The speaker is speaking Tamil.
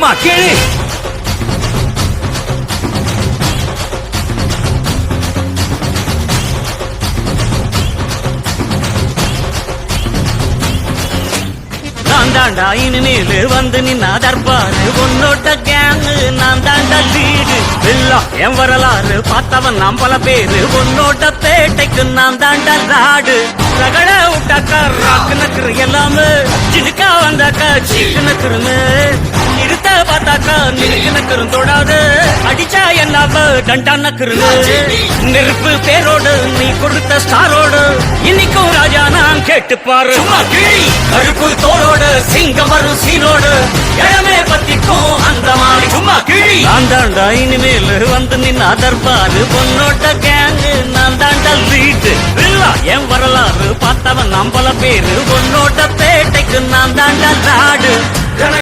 சும்மா கேளு. நான் தாண்டா இனிமேலு வந்து நின்னா தர்பாரு உன்னோட கேங்கு நான் தாண்டா லீடு எல்லாம் என் வரலாறு பார்த்தவன் நாம் பல பேரு உன்னோட பேட்டைக்கு நான் தாண்டா ராடு ரகட விட்டாக்கா ராக்கு நக்குரு எல்லாமே சிடுக்கா வந்தாக்கா சீக்கு நக்குருமே நிறுத்த பார்த்தாக்கா நிறுக்கு நக்குரும் தொடாது அடிச்சா என்ன டண்டா நக்குருமே நெருப்பு பேரோடு நீ கொடுத்த ஸ்டாரோடு இன்னைக்கும் ராஜா நான் கேட்டு பாரு கருப்பு தோளோடு சிங்கம் வரும் சீனோடு இடமே பத்திக்கும் அந்த மாதிரி சும்மா கிழி நான் தாண்டா இனிமேல் வந்து நின்னா தர்பாரு பொன்னோட்ட கேங்கு நான் தாண்டா லீடு இல்ல என் வரலாறு பார்த்தவன் நாம் பல பேரு பொன்னோட்ட பேட்டைக்கு நான் தாண்டா ராடு